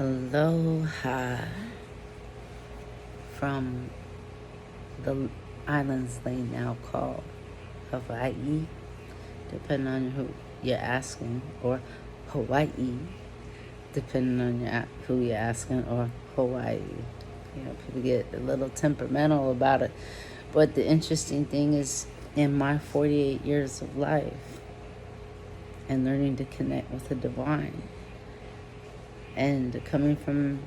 Aloha from the islands they now call Hawaii, depending on who you're asking, or Hawaii, depending on who you're asking, or Hawaii. You know, people get a little temperamental about it. But the interesting thing is, in my 48 years of life and learning to connect with the divine, and coming from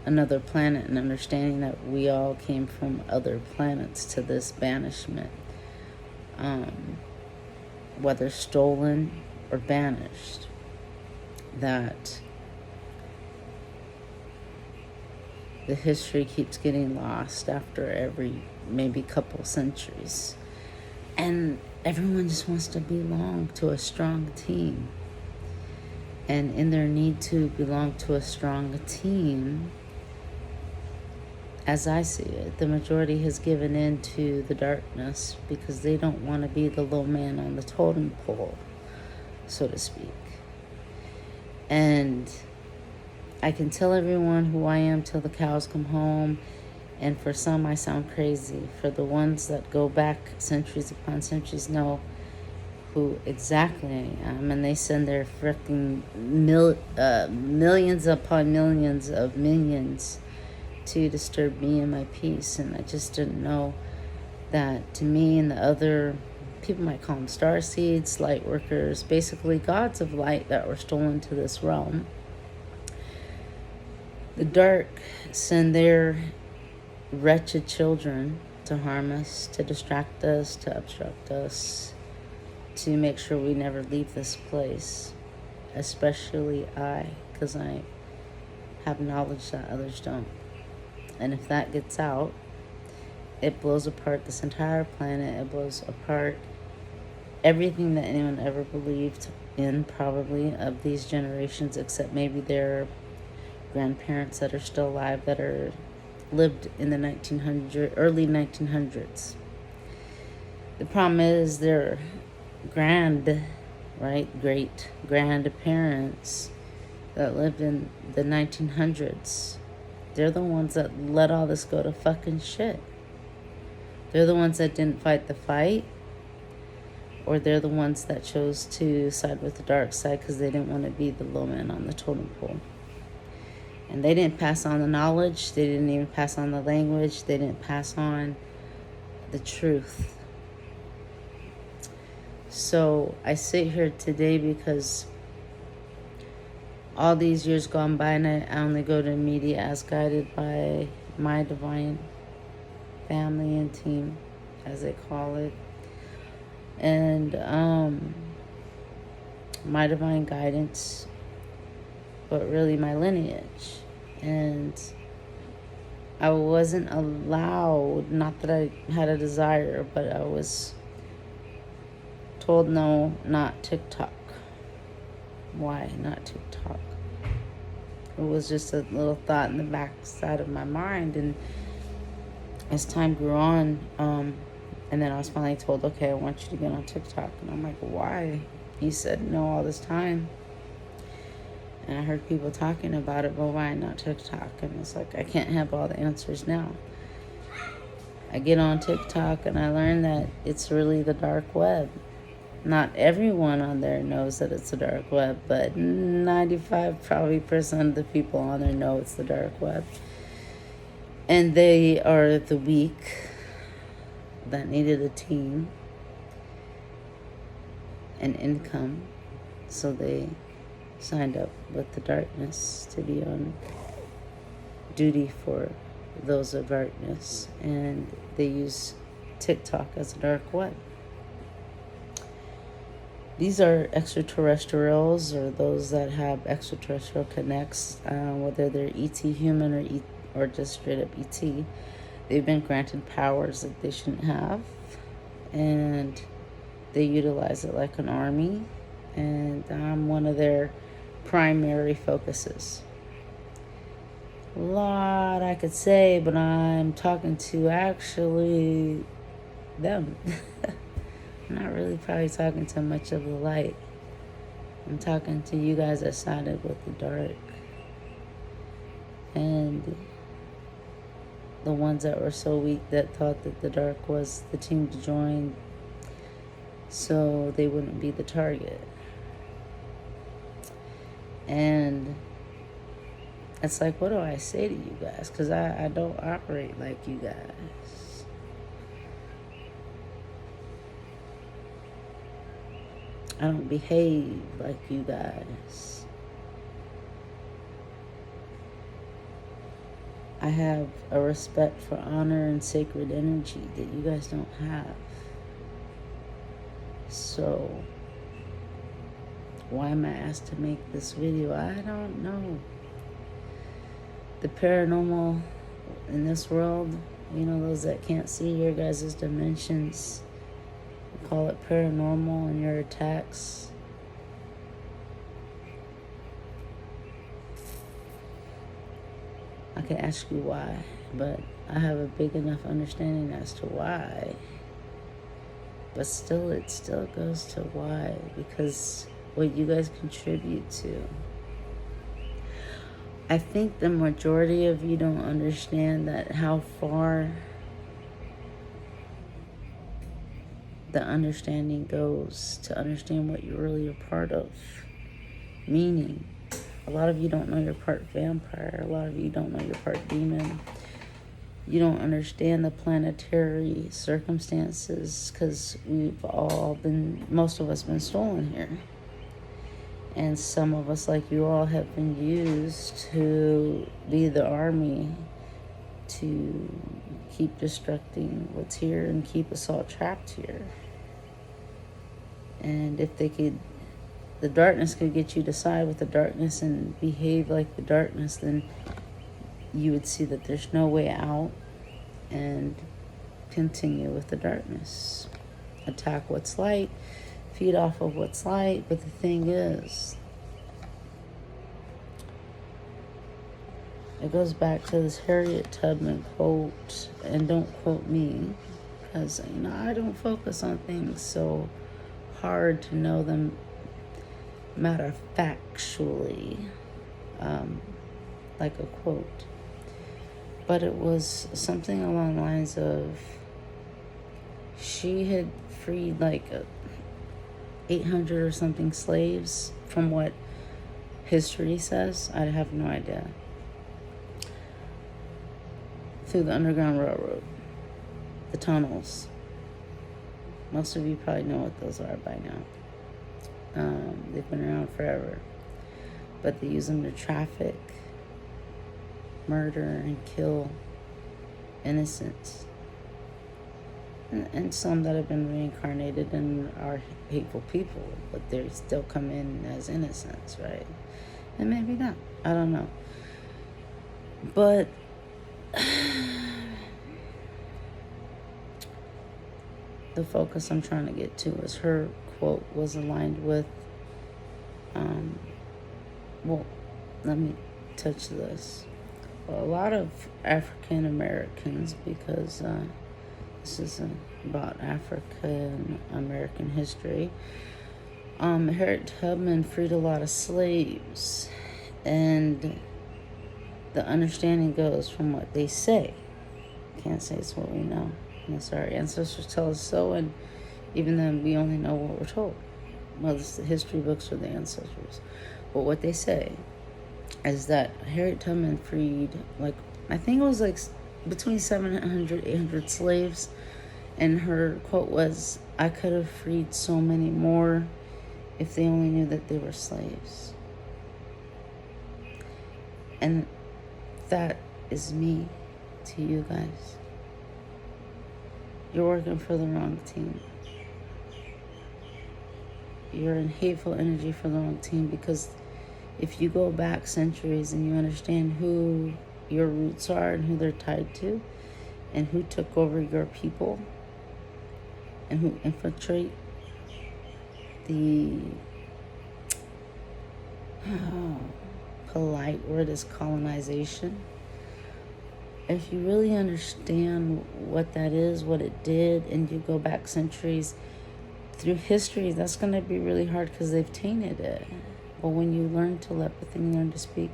another planet and understanding that we all came from other planets to this banishment, whether stolen or banished, that the history keeps getting lost after every maybe couple centuries, and everyone just wants to belong to a strong team. And in their need to belong to a strong team, as I see it, the majority has given in to the darkness because they don't want to be the low man on the totem pole, so to speak. And I can tell everyone who I am till the cows come home, and for some I sound crazy. For the ones that go back centuries upon centuries know who exactly I am, and they send their freaking millions upon millions of minions to disturb me and my peace. And I just didn't know that to me and the other people might call them star seeds, light workers, basically gods of light that were stolen to this realm. The dark send their wretched children to harm us, to distract us, to obstruct us, to make sure we never leave this place, especially I, because I have knowledge that others don't. And if that gets out, it blows apart this entire planet. It blows apart everything that anyone ever believed in, probably, of these generations, except maybe their grandparents that are still alive, that are lived in the early 1900s. The problem is their great grandparents that lived in the 1900s, they're the ones that let all this go to fucking shit. They're the ones that didn't fight the fight, or they're the ones that chose to side with the dark side because they didn't want to be the low man on the totem pole. And they didn't pass on the knowledge, they didn't even pass on the language, they didn't pass on the truth. So I sit here today because all these years gone by, and I only go to media as guided by my divine family and team, as they call it, and my divine guidance, but really my lineage. And I wasn't allowed, not that I had a desire, but I was told no, not TikTok. Why not TikTok? It was just a little thought in the back side of my mind. And as time grew on, and then I was finally told, okay, I want you to get on TikTok. And I'm like, why? He said no all this time. And I heard people talking about it, but why not TikTok? And it's like, I can't have all the answers now. I get on TikTok and I learned that it's really the dark web. Not everyone on there knows that it's the dark web, but 95% of the people on there know it's the dark web. And they are the weak that needed a team and income, so they signed up with the darkness to be on duty for those of darkness, and they use TikTok as a dark web. These are extraterrestrials, or those that have extraterrestrial connects, whether they're ET human or just straight up ET. They've been granted powers that they shouldn't have, and they utilize it like an army, and I'm one of their primary focuses. A lot I could say, but I'm talking to actually them. I'm not really probably talking to much of the light. I'm talking to you guys that sided with the dark. And the ones that were so weak that thought that the dark was the team to join so they wouldn't be the target. And it's like, what do I say to you guys? Because I don't operate like you guys. I don't behave like you guys. I have a respect for honor and sacred energy that you guys don't have. So, why am I asked to make this video? I don't know. The paranormal in this world, you know, those that can't see your guys' dimensions, call it paranormal, and your attacks. I can ask you why, but I have a big enough understanding as to why. But still, it still goes to why, because what you guys contribute to. I think the majority of you don't understand that how far the understanding goes to understand what you're really a part of. Meaning, a lot of you don't know you're part vampire. A lot of you don't know you're part demon. You don't understand the planetary circumstances because most of us been stolen here. And some of us, like you all, have been used to be the army to keep destructing what's here and keep us all trapped here. And if the darkness could get you to side with the darkness and behave like the darkness, then you would see that there's no way out and continue with the darkness. Attack what's light, feed off of what's light. But the thing is, it goes back to this Harriet Tubman quote, and don't quote me, because I don't focus on things so hard to know them matter-of-factually, like a quote. But it was something along the lines of, she had freed like 800 or something slaves, from what history says. I have no idea. Through the Underground Railroad, the tunnels. Most of you probably know what those are by now. They've been around forever. But they use them to traffic, murder, and kill innocents. And some that have been reincarnated and are hateful people, but they still come in as innocents, right? And maybe not. I don't know. But the focus I'm trying to get to is her quote was aligned with, well, let me touch this. Well, a lot of African Americans, because this is about African American history. Harriet Tubman freed a lot of slaves, and the understanding goes from what they say. Can't say it's what we know, unless our ancestors tell us so, and even then we only know what we're told. Well, it's the history books or the ancestors. But what they say is that Harriet Tubman freed, like, I think it was like between 700, 800 slaves. And her quote was, "I could have freed so many more if they only knew that they were slaves." And that is me to you guys. You're working for the wrong team. You're in hateful energy for the wrong team, because if you go back centuries and you understand who your roots are and who they're tied to and who took over your people and who infiltrate the polite word is colonization. If you really understand what that is, what it did, and you go back centuries through history, that's going to be really hard because they've tainted it. But when you learn telepathy and learn to speak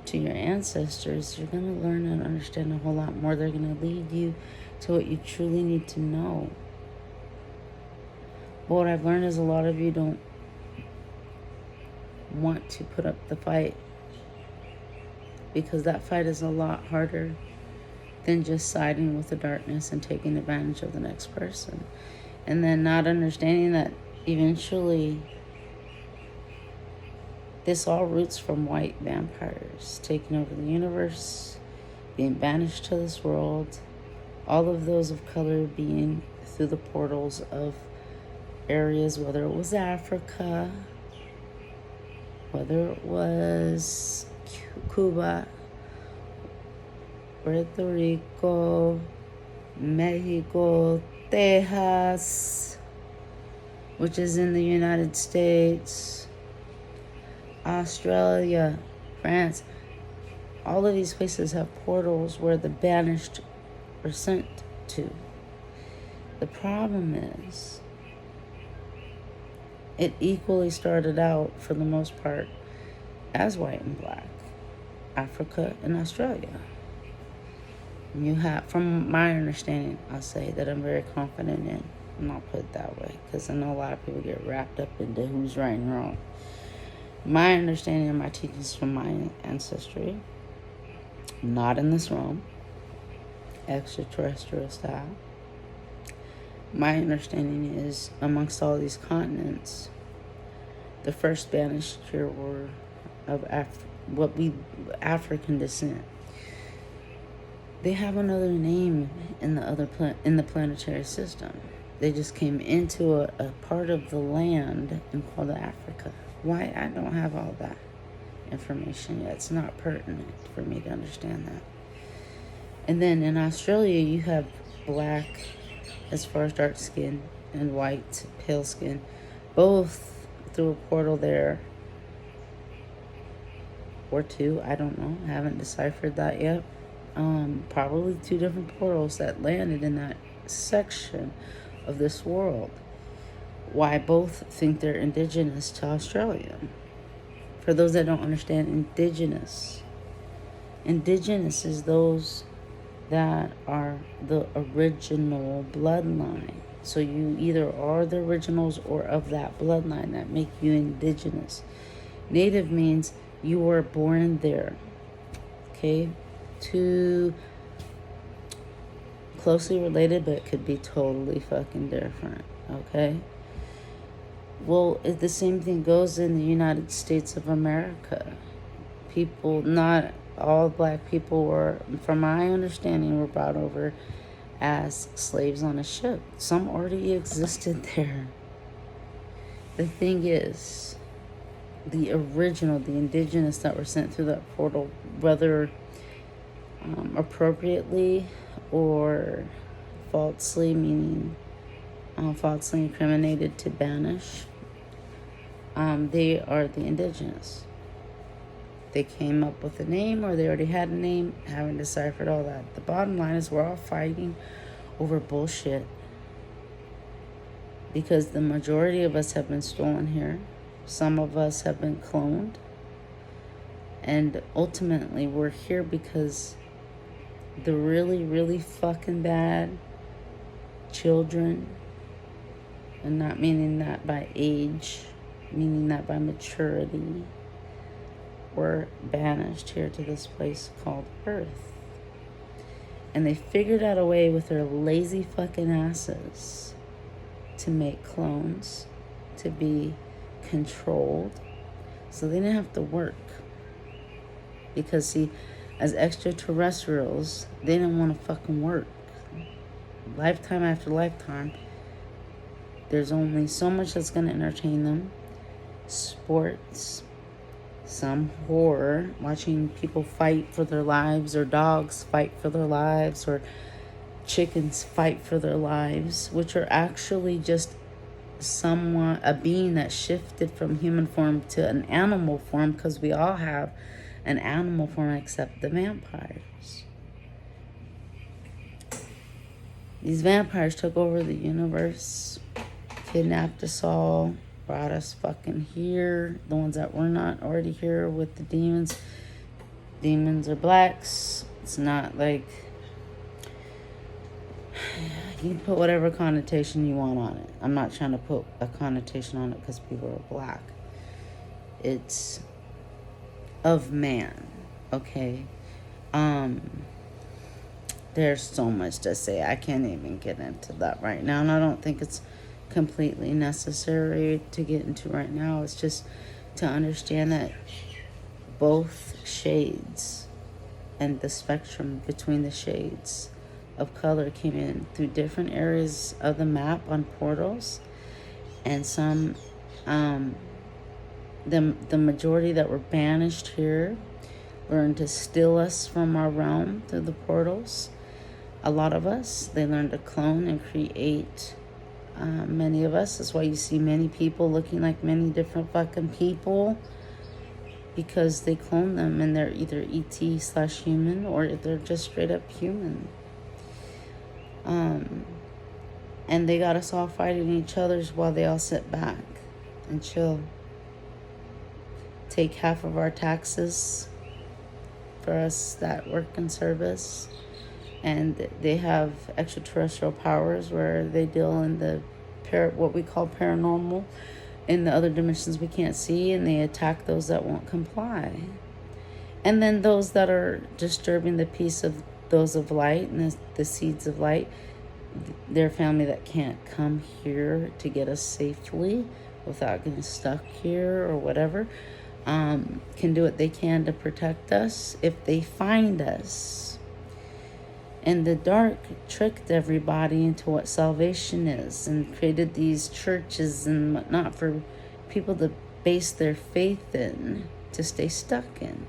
to your ancestors, you're going to learn and understand a whole lot more. They're going to lead you to what you truly need to know. But what I've learned is a lot of you don't want to put up the fight, because that fight is a lot harder than just siding with the darkness and taking advantage of the next person. And then not understanding that eventually this all roots from white vampires taking over the universe, being banished to this world, all of those of color being through the portals of areas, whether it was Africa, whether it was Cuba, Puerto Rico, Mexico, Texas, which is in the United States, Australia, France. All of these places have portals where the banished are sent to. The problem is, it equally started out, for the most part, as white and black, Africa and Australia. You have, from my understanding, I'll say that I'm very confident in, and I'll put it that way, because I know a lot of people get wrapped up into who's right and wrong. My understanding of my teachings from my ancestry, not in this realm, extraterrestrial style. My understanding is, amongst all these continents, the first banished here were of African descent. They have another name in the in the planetary system. They just came into a part of the land and called it Africa. Why? I don't have all that information yet. It's not pertinent for me to understand that. And then in Australia, you have black, as far as dark skin, and white, pale skin, both through a portal there, or two, I don't know, I haven't deciphered that yet. Probably two different portals that landed in that section of this world. Why both think they're indigenous to Australia. For those that don't understand indigenous is those that are the original bloodline. So you either are the originals or of that bloodline that make you indigenous. Native means you were born there. Okay? Two closely related, but could be totally fucking different. Okay? Well, the same thing goes in the United States of America. People, not all black people were, from my understanding, were brought over as slaves on a ship. Some already existed there. The thing is, the original, the indigenous that were sent through that portal, whether appropriately or falsely, meaning falsely incriminated to banish, they are the indigenous. They came up with a name, or they already had a name, haven't deciphered all that. The bottom line is we're all fighting over bullshit, because the majority of us have been stolen here. Some of us have been cloned. And ultimately, we're here because the really, really fucking bad children, and not meaning that by age, meaning that by maturity, were banished here to this place called Earth. And they figured out a way with their lazy fucking asses to make clones, to be controlled, so they didn't have to work. Because, see, as extraterrestrials, they didn't want to fucking work. Lifetime after lifetime, there's only so much that's going to entertain them. Sports, some horror, watching people fight for their lives, or dogs fight for their lives, or chickens fight for their lives, which are actually just a being that shifted from human form to an animal form, because we all have an animal form except the vampires. These vampires took over the universe, kidnapped us all, brought us fucking here. The ones that were not already here with the demons demons are blacks. It's not like, you can put whatever connotation you want on it. I'm not trying to put a connotation on it because people are black. It's of man, okay? There's so much to say. I can't even get into that right now, and I don't think it's completely necessary to get into right now. It's just to understand that both shades and the spectrum between the shades of color came in through different areas of the map on portals, and some the majority that were banished here learned to steal us from our realm through the portals. A lot of us, they learned to clone and create many of us. That's why you see many people looking like many different fucking people, because they clone them and they're either ET/human or they're just straight up human. And they got us all fighting each other's while they all sit back and chill. Take half of our taxes for us that work in service. And they have extraterrestrial powers where they deal in the what we call paranormal, in the other dimensions we can't see, and they attack those that won't comply. And then those that are disturbing the peace of those of light and the seeds of light, their family that can't come here to get us safely without getting stuck here or whatever, can do what they can to protect us if they find us. And the dark tricked everybody into what salvation is and created these churches and whatnot for people to base their faith in, to stay stuck in.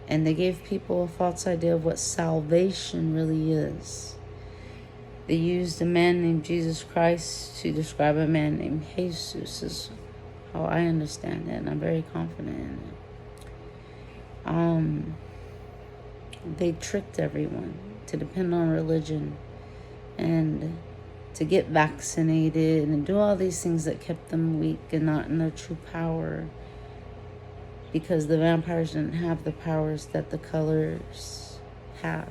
And they gave people a false idea of what salvation really is. They used a man named Jesus Christ to describe a man named Jesus, is how I understand it, and I'm very confident in it. They tricked everyone to depend on religion and to get vaccinated and do all these things that kept them weak and not in their true power, because the vampires didn't have the powers that the colors have.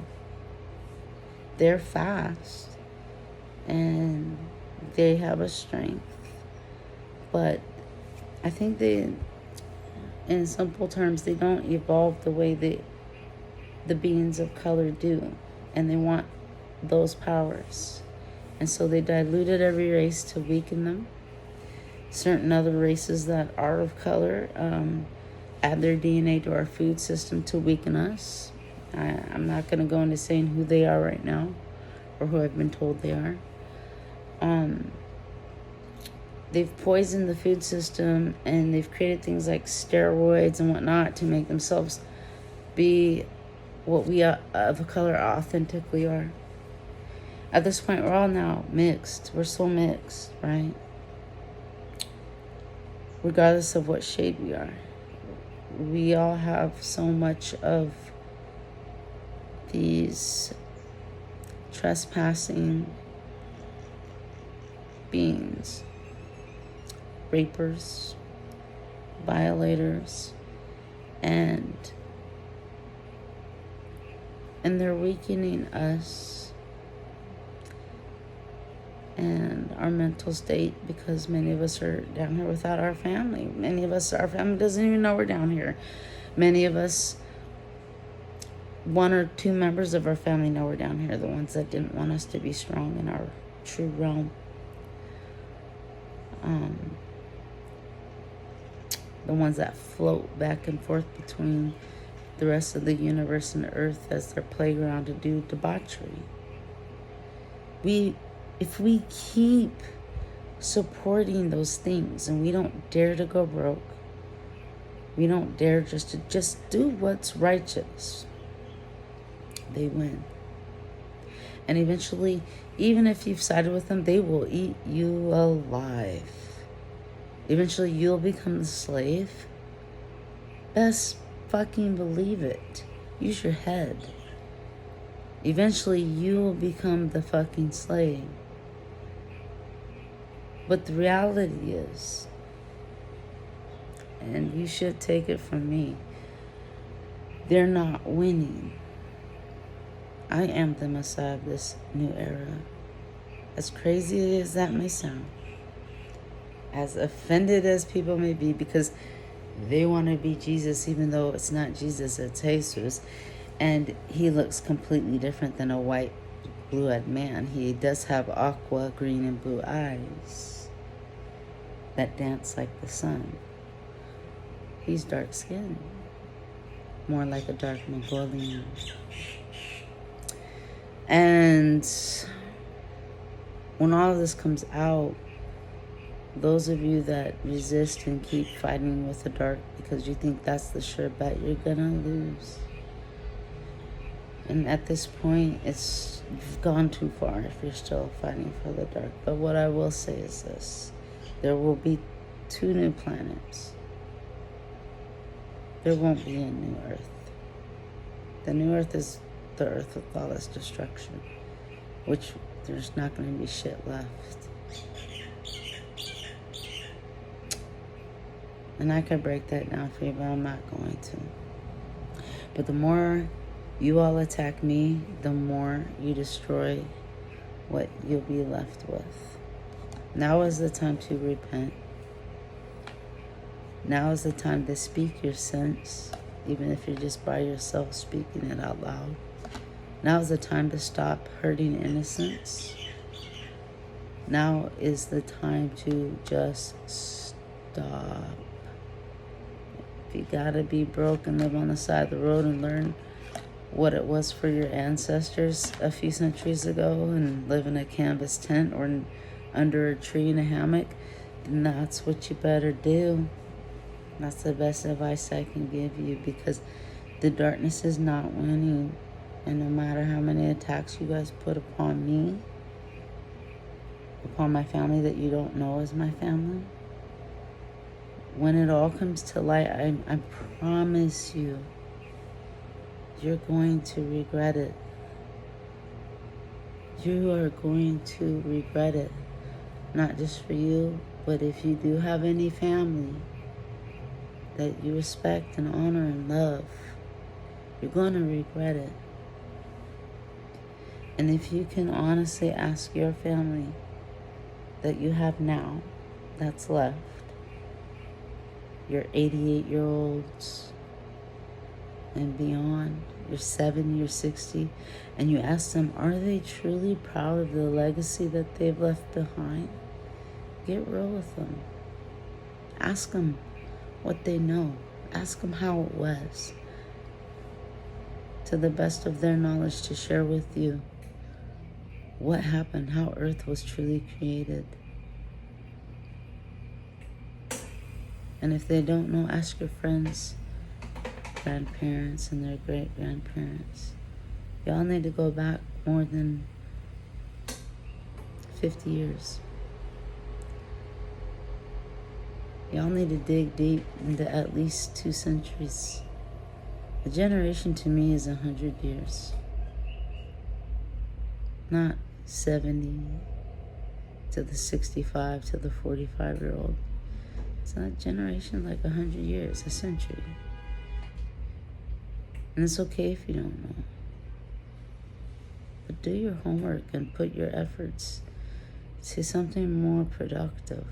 They're fast and they have a strength, but I think they, in simple terms, they don't evolve the way the beings of color do, and they want those powers, and so they diluted every race to weaken them. Certain other races that are of color add their DNA to our food system to weaken us. I'm not going to go into saying who they are right now, or who I've been told they are. They've poisoned the food system, and they've created things like steroids and whatnot to make themselves be what we of color authentically are. At this point, we're all now mixed. We're so mixed, right? Regardless of what shade we are. We all have so much of these trespassing beings, rapers, violators, and they're weakening us and our mental state, because many of us are down here without our family. Many of us, our family doesn't even know we're down here. Many of us, one or two members of our family know we're down here, the ones that didn't want us to be strong in our true realm. The ones that float back and forth between the rest of the universe and Earth as their playground to do debauchery. If we keep supporting those things and we don't dare to go broke, we don't dare just do what's righteous, they win. And eventually, even if you've sided with them, they will eat you alive. Eventually, you'll become the slave. Best fucking believe it. Use your head. Eventually, you will become the fucking slave. But the reality is, and you should take it from me, They're not winning. I am the Messiah of this new era. As crazy as that may sound, as offended as people may be, because they want to be Jesus, even though it's not Jesus, it's Jesus. And he looks completely different than a white, blue-eyed man. He does have aqua, green, and blue eyes that dance like the sun. He's dark-skinned, more like a dark Mongolian. And when all of this comes out, those of you that resist and keep fighting with the dark because you think that's the sure bet, you're gonna lose. And at this point, you've gone too far if you're still fighting for the dark. But what I will say is this: there will be 2 new planets. There won't be a new Earth. The new Earth is the Earth with all its destruction, which there's not going to be shit left. And I could break that down for you, but I'm not going to. But the more you all attack me, the more you destroy what you'll be left with. Now is the time to repent. Now is the time to speak your sense, even if you're just by yourself speaking it out loud. Now is the time to stop hurting innocents. Now is the time to just stop. If you gotta be broke and live on the side of the road and learn what it was for your ancestors a few centuries ago and live in a canvas tent or under a tree in a hammock, then that's what you better do. That's the best advice I can give you, because the darkness is not winning. And no matter how many attacks you guys put upon me, upon my family that you don't know as my family, when it all comes to light, I promise you, you're going to regret it. You are going to regret it. Not just for you, but if you do have any family that you respect and honor and love, you're going to regret it. And if you can honestly ask your family that you have now, that's left, your 88-year-olds and beyond, your 70, your 60, and you ask them, are they truly proud of the legacy that they've left behind? Get real with them. Ask them what they know. Ask them how it was, to the best of their knowledge, to share with you what happened, how Earth was truly created. And if they don't know, ask your friends, grandparents, and their great-grandparents. Y'all need to go back more than 50 years. Y'all need to dig deep into at least 2 centuries. A generation to me is 100 years. Not 70 to the 65 to the 45-year-old. It's not a generation like 100 years, a century. And it's okay if you don't know. But do your homework and put your efforts to something more productive.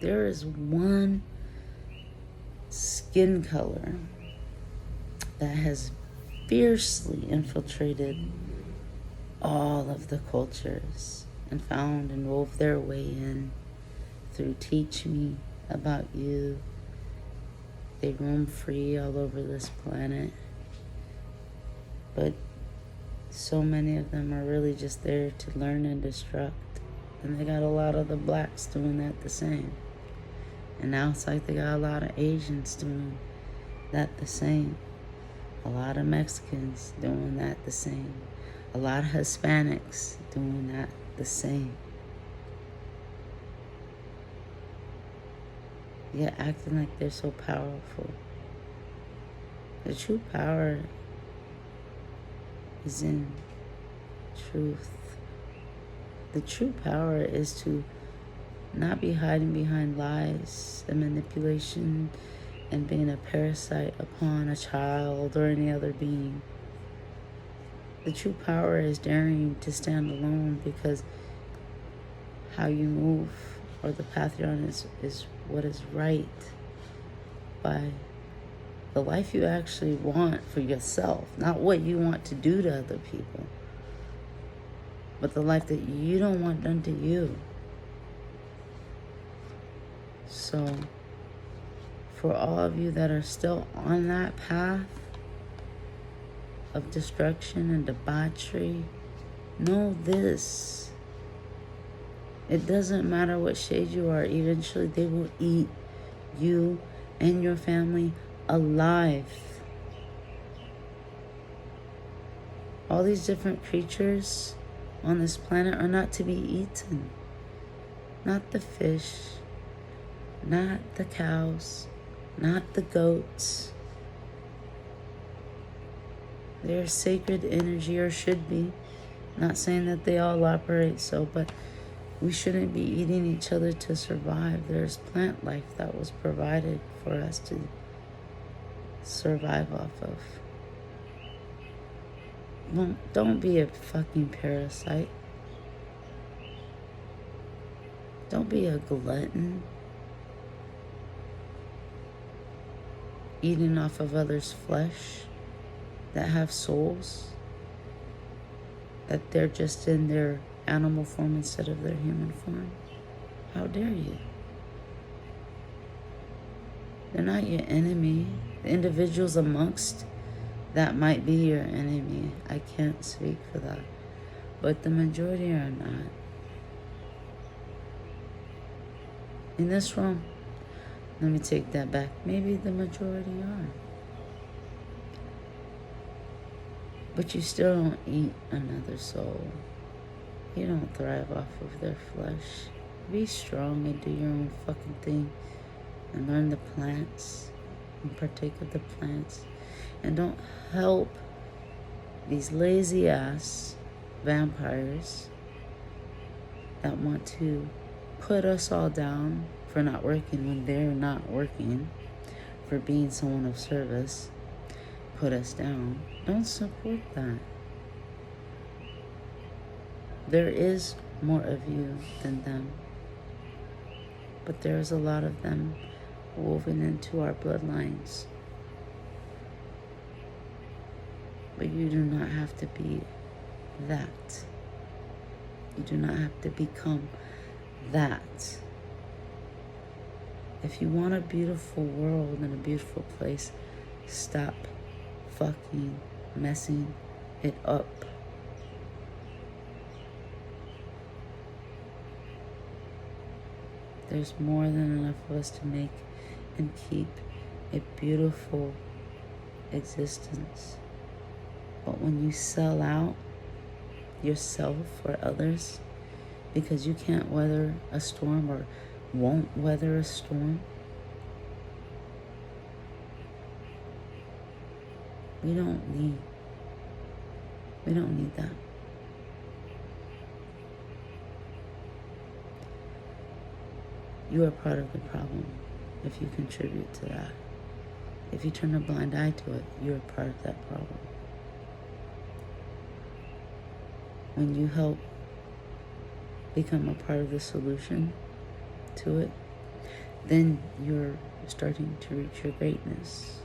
There is one skin color that has fiercely infiltrated all of the cultures and found and wove their way in through Teach Me About You. They roam free all over this planet. But so many of them are really just there to learn and destruct. And they got a lot of the blacks doing that the same. And now it's like they got a lot of Asians doing that the same. A lot of Mexicans doing that the same. A lot of Hispanics doing that the same. Yet acting like they're so powerful. The true power is in truth. The true power is to not be hiding behind lies and manipulation and being a parasite upon a child or any other being. The true power is daring to stand alone, because how you move or the path you're on is what is right by the life you actually want for yourself, not what you want to do to other people, but the life that you don't want done to you. So, for all of you that are still on that path of destruction and debauchery, know this. It doesn't matter what shade you are, eventually they will eat you and your family alive. All these different creatures on this planet are not to be eaten. Not the fish, not the cows, not the goats. They're sacred energy, or should be. Not saying that they all operate so, but we shouldn't be eating each other to survive. There's plant life that was provided for us to survive off of. Well, don't be a fucking parasite. Don't be a glutton. Eating off of others' flesh that have souls, that they're just in their animal form instead of their human form. How dare you? They're not your enemy. The individuals amongst that might be your enemy. I can't speak for that. But the majority are not. In this room, let me take that back. Maybe the majority are. But you still don't eat another soul. You don't thrive off of their flesh. Be strong and do your own fucking thing. And learn the plants. And partake of the plants. And don't help these lazy ass vampires that want to put us all down for not working when they're not working, for being someone of service, put us down. Don't support that. There is more of you than them, but there's a lot of them woven into our bloodlines. But you do not have to be that. You do not have to become that. If you want a beautiful world and a beautiful place, stop fucking messing it up. There's more than enough of us to make and keep a beautiful existence. But when you sell out yourself or others because you can't weather a storm or won't weather a storm, we don't need that. You are part of the problem if you contribute to that. If you turn a blind eye to it, you're part of that problem. When you help become a part of the solution to it, then you're starting to reach your greatness.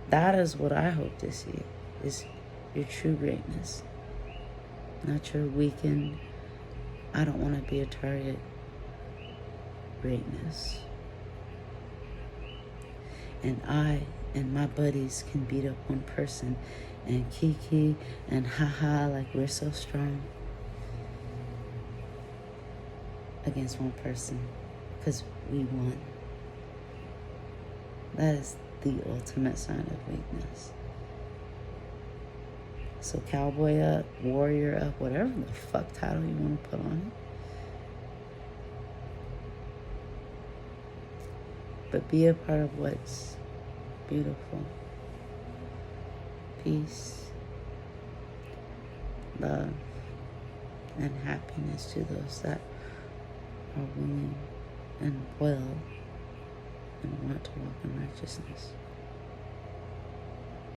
That is what I hope to see, is your true greatness. Not your weakened, I don't want to be a target greatness. And I and my buddies can beat up one person and kiki and haha like we're so strong against one person because we won. That is the ultimate sign of weakness. So cowboy up, warrior up, whatever the fuck title you want to put on it. But be a part of what's beautiful. Peace, love, and happiness to those that are willing and will and want to walk in righteousness.